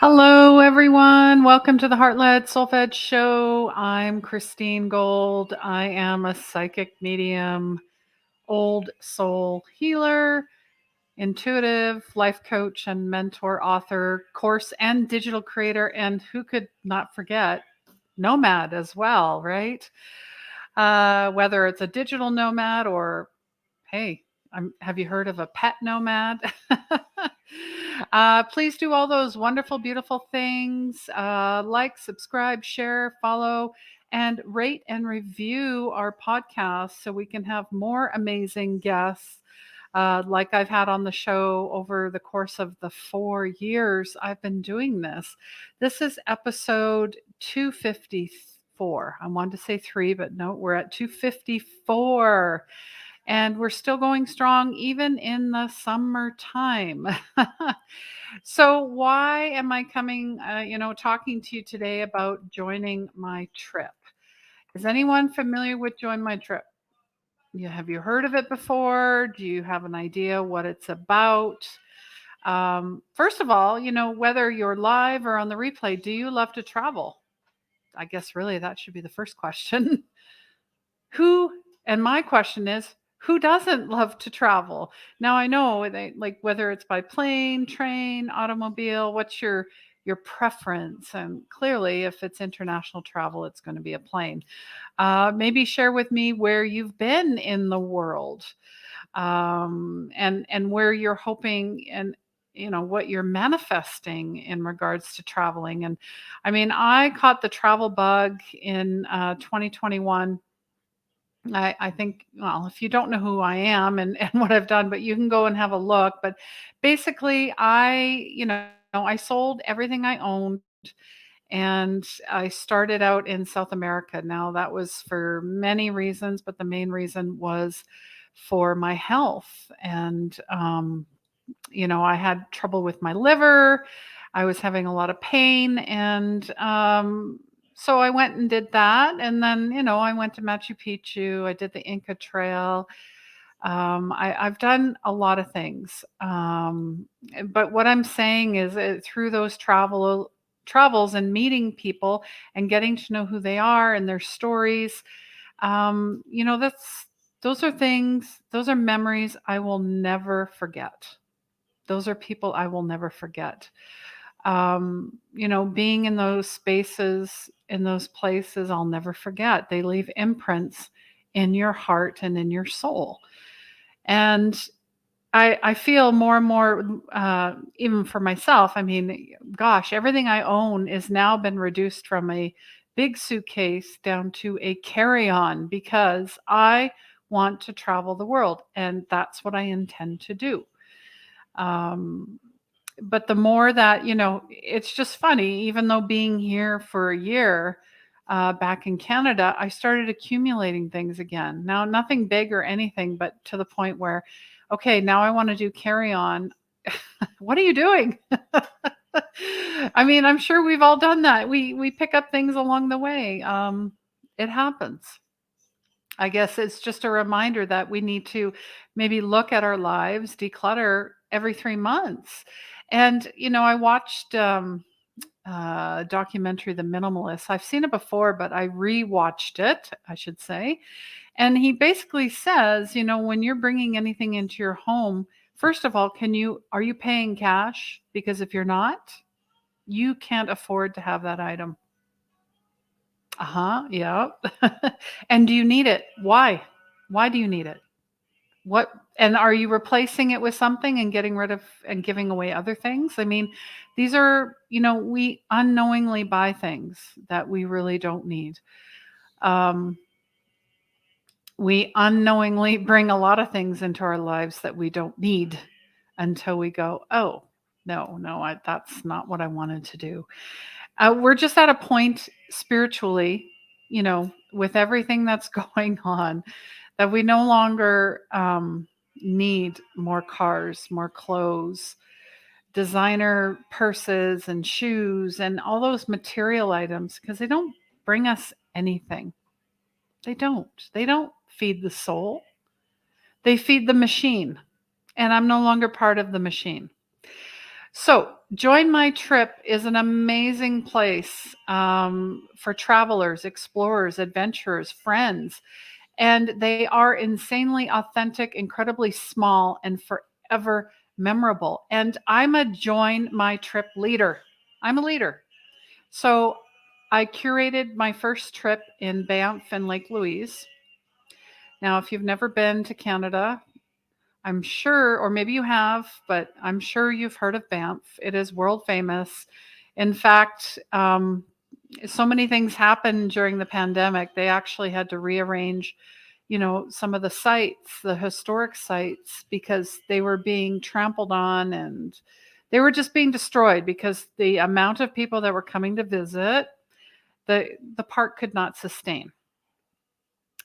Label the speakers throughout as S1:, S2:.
S1: Hello, everyone. Welcome to the Heart-Led Soul-Fed Show. I'm Christine Gold. I am a psychic medium, old soul healer, intuitive life coach and mentor, author, course and digital creator, and who could not forget, nomad as well, right? Whether it's a digital nomad or, hey, have you heard of a pet nomad? Please do all those wonderful, beautiful things. Like, subscribe, share, follow, and rate and review our podcast so we can have more amazing guests. Like I've had on the show over the course of the 4 years I've been doing this. This is episode 254. I wanted to say three, but no, we're at 254. And we're still going strong even in the summertime. So why am I coming, talking to you today about joining my trip? Is anyone familiar with Join My Trip? Have you heard of it before? Do you have an idea what it's about? First of all, whether you're live or on the replay, do you love to travel? I guess really that should be the first question. Who and my question is, who doesn't love to travel? Now I know they like whether it's by plane, train, automobile, what's your preference? And clearly if it's international travel, it's going to be a plane. Maybe share with me where you've been in the world, and where you're hoping and what you're manifesting in regards to traveling. And I mean, I caught the travel bug in 2021. I think, well, if you don't know who I am and what I've done, but you can go and have a look. But basically, I sold everything I owned and I started out in South America. Now, that was for many reasons, but the main reason was for my health. And, I had trouble with my liver. I was having a lot of pain. And so I went and did that. And then, I went to Machu Picchu. I did the Inca Trail. I've done a lot of things. But what I'm saying is through those travels and meeting people and getting to know who they are and their stories, those are things, those are memories I will never forget. Those are people I will never forget. Being in those spaces, in those places, I'll never forget. They leave imprints in your heart and in your soul. And I feel more and more, even for myself. I mean, gosh, everything I own is now been reduced from a big suitcase down to a carry-on because I want to travel the world, and that's what I intend to do. Um, but the more that, it's just funny, even though being here for a year, back in Canada, I started accumulating things again. Now, nothing big or anything, but to the point where, okay, now I want to do carry on. What are you doing? I mean, I'm sure we've all done that. We pick up things along the way. It happens. I guess it's just a reminder that we need to maybe look at our lives, declutter every 3 months. And, I watched documentary, The Minimalist. I've seen it before, but I rewatched it, I should say. And he basically says, when you're bringing anything into your home, first of all, are you paying cash? Because if you're not, you can't afford to have that item. Uh-huh, yeah. And do you need it? Why? Why do you need it? What and are you replacing it with something and getting rid of and giving away other things? I mean, these are, we unknowingly buy things that we really don't need. Um, we unknowingly bring a lot of things into our lives that we don't need until we go, oh, no, that's not what I wanted to do. We're just at a point spiritually, with everything that's going on, that we no longer need more cars, more clothes, designer purses and shoes, and all those material items because they don't bring us anything. They don't. They don't feed the soul. They feed the machine. And I'm no longer part of the machine. So, Join My Trip is an amazing place for travelers, explorers, adventurers, friends. And they are insanely authentic, incredibly small, and forever memorable. And I'm a Join My Trip leader. I'm a leader. So, I curated my first trip in Banff and Lake Louise. Now, if you've never been to Canada, I'm sure, or maybe you have, but I'm sure you've heard of Banff. It is world famous. In fact, so many things happened during the pandemic. They actually had to rearrange, some of the sites, the historic sites, because they were being trampled on and they were just being destroyed because the amount of people that were coming to visit, the park could not sustain.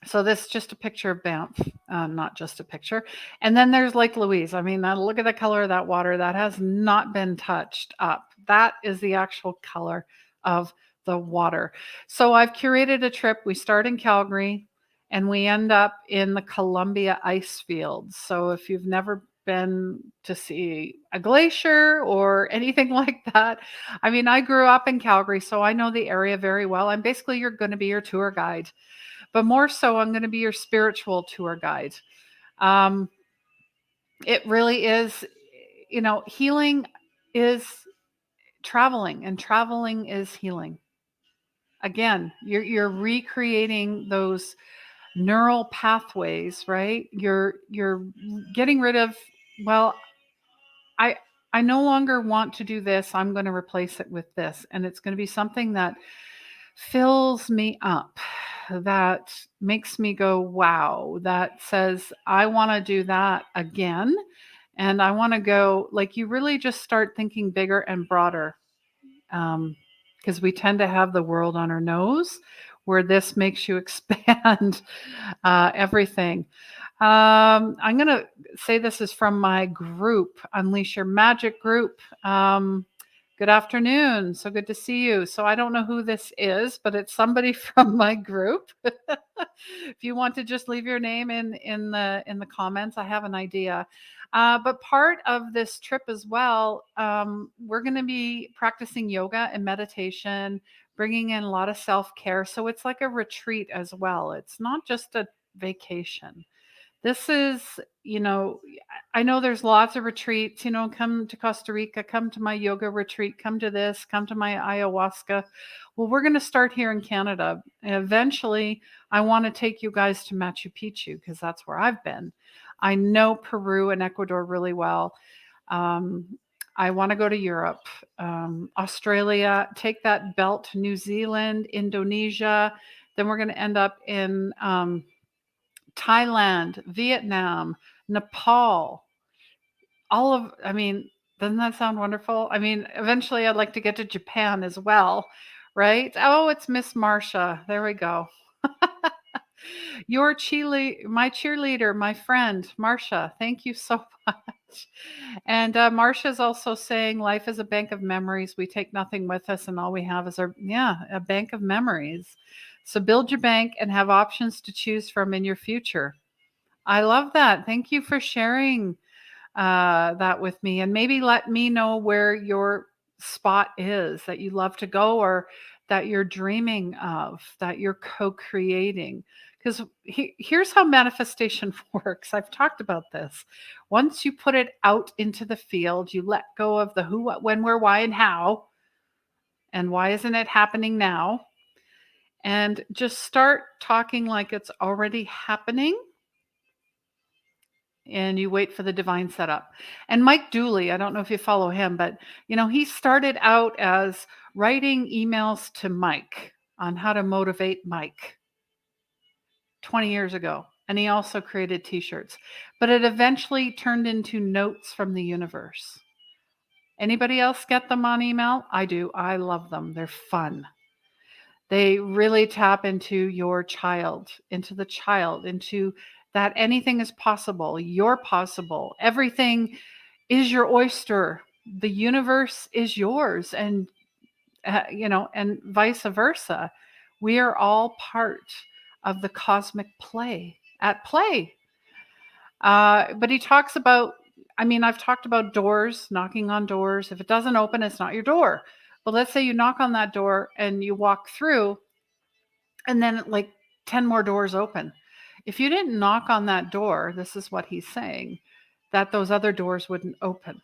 S1: So this is just a picture of Banff, not just a picture. And then there's Lake Louise. I mean, look at the color of that water. That has not been touched up. That is the actual color of the water. So I've curated a trip. We start in Calgary and we end up in the Columbia ice fields. So if you've never been to see a glacier or anything like that, I mean, I grew up in Calgary, so I know the area very well. I'm basically you're going to be your tour guide, but more so, I'm going to be your spiritual tour guide. Um, it really is, healing is traveling, and traveling is healing. Again, you're recreating those neural pathways, right? You're getting rid of, well, I I no longer want to do this. I'm going to replace it with this, and it's going to be something that fills me up, that makes me go, wow, that says, I want to do that again. And I want to go, like, you really just start thinking bigger and broader. Because we tend to have the world on our nose, where this makes you expand everything. I'm going to say this is from my group, Unleash Your Magic group. Good afternoon. So good to see you. So I don't know who this is, but it's somebody from my group. If you want to just leave your name in the comments, I have an idea. But part of this trip as well, we're going to be practicing yoga and meditation, bringing in a lot of self care. So it's like a retreat as well. It's not just a vacation. This is, I know there's lots of retreats, come to Costa Rica, come to my yoga retreat, come to this, come to my ayahuasca. Well, we're going to start here in Canada. Eventually, I want to take you guys to Machu Picchu because that's where I've been. I know Peru and Ecuador really well. Um, I want to go to Europe, Australia, take that belt to New Zealand, Indonesia. Then we're going to end up in Thailand, Vietnam, Nepal, I mean, doesn't that sound wonderful? I mean, eventually I'd like to get to Japan as well, right? Oh, it's Miss Marcia. There we go. My cheerleader, my friend, Marcia. Thank you so much. And Marcia's also saying life is a bank of memories. We take nothing with us, and all we have is a bank of memories. So build your bank and have options to choose from in your future. I love that. Thank you for sharing that with me. And maybe let me know where your spot is that you love to go, or that you're dreaming of, that you're co creating. Because here's how manifestation works. I've talked about this. Once you put it out into the field, you let go of the who, what, when, where, why, and how. And why isn't it happening now? And just start talking like it's already happening, and you wait for the divine setup. And Mike Dooley, I don't know if you follow him, but he started out as writing emails to Mike on how to motivate Mike 20 years ago. And he also created t-shirts. But it eventually turned into notes from the universe. Anybody else get them on email? I do. I love them. They're fun. They really tap into your child, into that anything is possible. You're possible. Everything is your oyster. The universe is yours, and vice versa. We are all part of the cosmic play at play. But he talks about I mean, I've talked about doors, knocking on doors. If it doesn't open, it's not your door. But let's say you knock on that door and you walk through, and then like 10 more doors open. If you didn't knock on that door, this is what he's saying, that those other doors wouldn't open,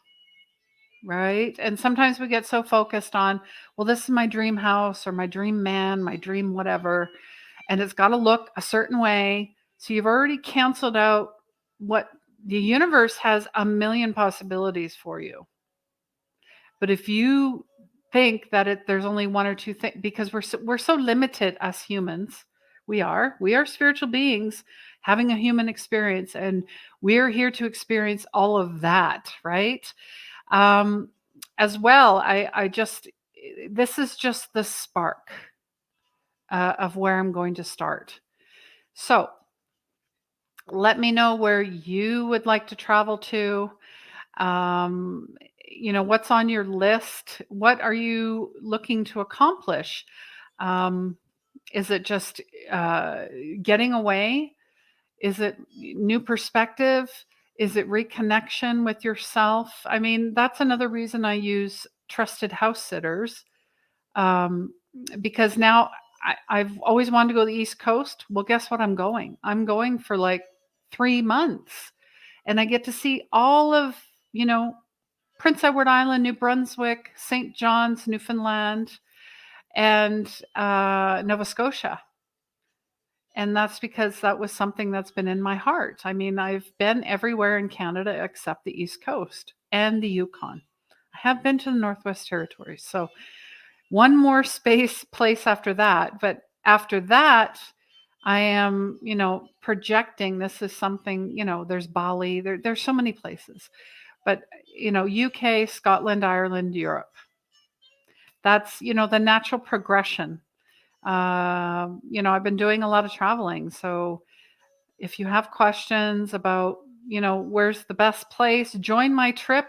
S1: right? And sometimes we get so focused on, well, this is my dream house or my dream man, my dream whatever, and it's got to look a certain way. So you've already canceled out what the universe has a million possibilities for you. But if you think that there's only one or two things, because we're so limited as humans, we are spiritual beings having a human experience, and we're here to experience all of that, right? Um, as well, I just this is just the spark of where I'm going to start. So let me know where you would like to travel to. Um, what's on your list? What are you looking to accomplish? Um, is it just uh, getting away? Is it new perspective? Is it reconnection with yourself? I mean, that's another reason I use trusted house sitters, um, because now I've always wanted to go to the East Coast. Well, guess what? I'm going. I'm going for like 3 months, and I get to see all of, you know, Prince Edward Island, New Brunswick, St. John's, Newfoundland, and Nova Scotia. And that's because that was something that's been in my heart. I mean, I've been everywhere in Canada except the East Coast and the Yukon. I have been to the Northwest Territories. So one more place after that. But after that, I am, projecting this is something, there's Bali, there's so many places. But, UK, Scotland, Ireland, Europe. That's, the natural progression. I've been doing a lot of traveling. So if you have questions about, where's the best place, join my trip.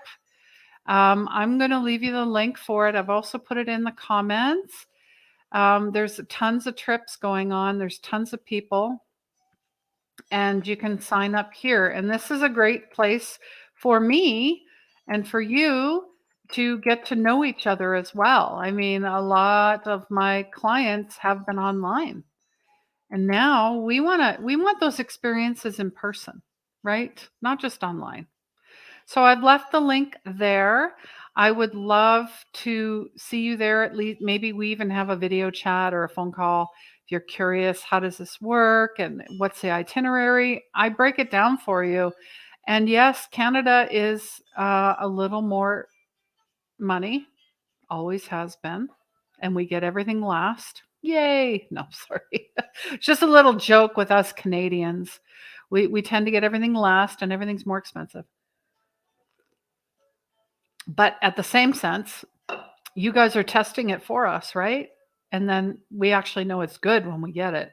S1: I'm going to leave you the link for it. I've also put it in the comments. There's tons of trips going on. There's tons of people, and you can sign up here. And this is a great place for me and for you to get to know each other as well. I mean, a lot of my clients have been online, and now we want those experiences in person, right? Not just online. So I've left the link there. I would love to see you there. At least maybe we even have a video chat or a phone call. If you're curious, how does this work and what's the itinerary? I break it down for you. And yes, Canada is a little more money, always has been. And we get everything last. Yay. No, sorry. Just a little joke with us Canadians. We tend to get everything last and everything's more expensive. But at the same sense, you guys are testing it for us, right? And then we actually know it's good when we get it.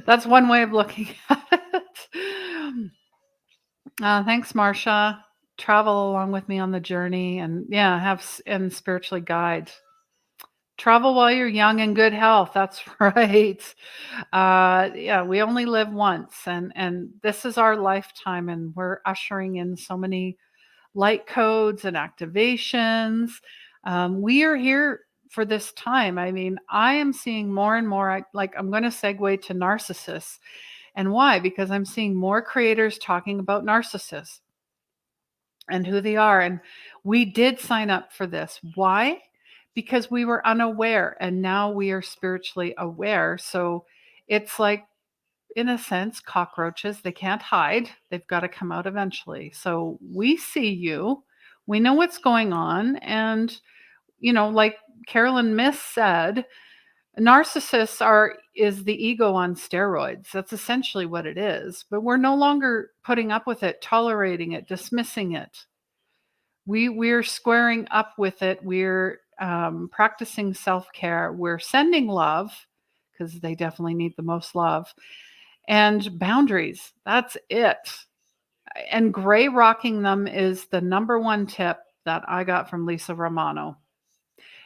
S1: That's one way of looking at it. Thanks, Marsha. Travel along with me on the journey, and yeah, and spiritually guide. Travel while you're young and good health. That's right. Yeah, we only live once, and this is our lifetime, and we're ushering in so many light codes and activations. We are here for this time. I mean, I am seeing more and more. I'm going to segue to narcissists. And why? Because I'm seeing more creators talking about narcissists and who they are. And we did sign up for this. Why? Because we were unaware, and now we are spiritually aware. So it's like, in a sense, cockroaches. They can't hide. They've got to come out eventually. So we see you. We know what's going on. And, like Carolyn Miss said, narcissists is the ego on steroids. That's essentially what it is. But we're no longer putting up with it, tolerating it, dismissing it. We're squaring up with it. We're practicing self-care. We're sending love, because they definitely need the most love, and boundaries. That's it. And gray rocking them is the number one tip that I got from Lisa Romano.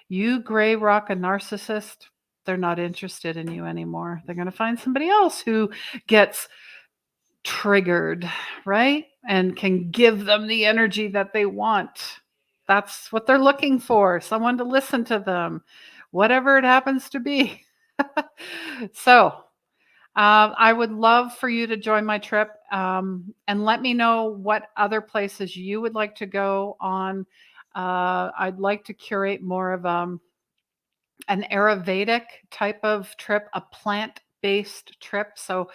S1: You gray rock a narcissist, they're not interested in you anymore. They're going to find somebody else who gets triggered, right? And can give them the energy that they want. That's what they're looking for, someone to listen to them, whatever it happens to be. So, I would love for you to join my trip, and let me know what other places you would like to go on. I'd like to curate more of an Ayurvedic type of trip, a plant-based trip. So,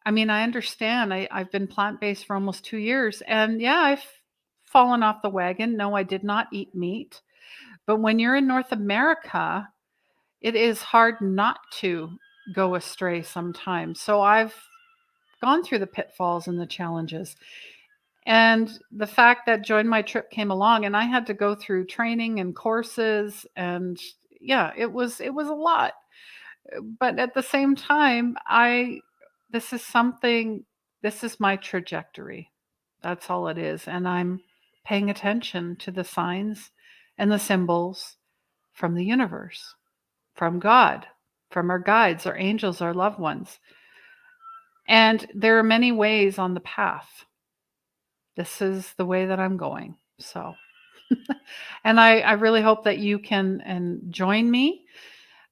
S1: I mean, I understand. I've been plant-based for almost 2 years, and yeah, I've fallen off the wagon. No, I did not eat meat. But when you're in North America, it is hard not to go astray sometimes. So I've gone through the pitfalls and the challenges. And the fact that Join My Trip came along and I had to go through training and courses, and yeah, it was a lot. But at the same time, I this is something this is my trajectory. That's all it is. And I'm paying attention to the signs and the symbols from the universe, from God, from our guides, our angels, our loved ones. And there are many ways on the path. This is the way that I'm going. So, and I really hope that you can and join me.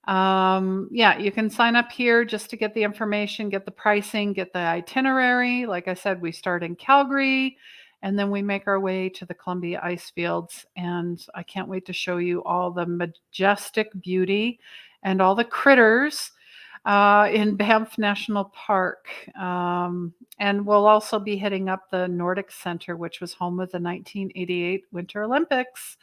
S1: Yeah, you can sign up here just to get the information, get the pricing, get the itinerary. Like I said, we start in Calgary and then we make our way to the Columbia ice fields. And I can't wait to show you all the majestic beauty and all the critters in Banff National Park. And we'll also be hitting up the Nordic Center, which was home of the 1988 Winter Olympics.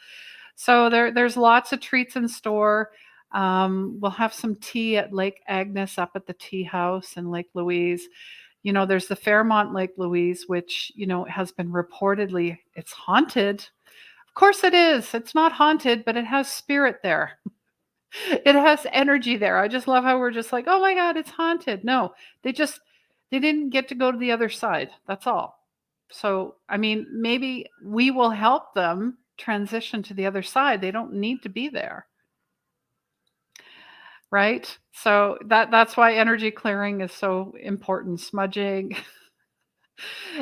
S1: So there's lots of treats in store. We'll have some tea at Lake Agnes up at the tea house in Lake Louise. You know, there's the Fairmont Lake Louise, which, you know, has been reportedly, it's haunted. Of course it is. It's not haunted, but it has spirit there. It has energy there. I just love how we're just like, oh my God, it's haunted. No, they just, they didn't get to go to the other side. That's all. So, I mean, maybe we will help them transition to the other side. They don't need to be there. Right? So that's why energy clearing is so important, smudging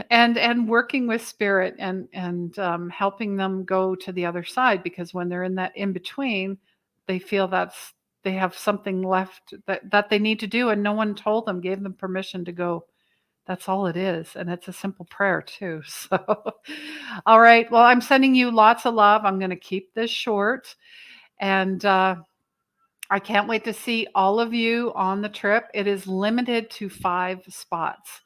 S1: and working with spirit and helping them go to the other side, because when they're in that in between, they feel they have something left that they need to do and no one told them, gave them permission to go. That's all it is, and it's a simple prayer too. So, all right. Well, I'm sending you lots of love. I'm going to keep this short, and I can't wait to see all of you on the trip. It is limited to 5 spots.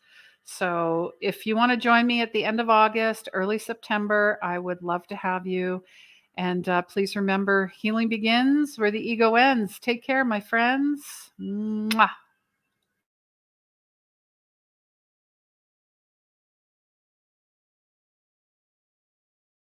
S1: So if you want to join me at the end of August, early September, I would love to have you. And please remember, healing begins where the ego ends. Take care, my friends. Mwah.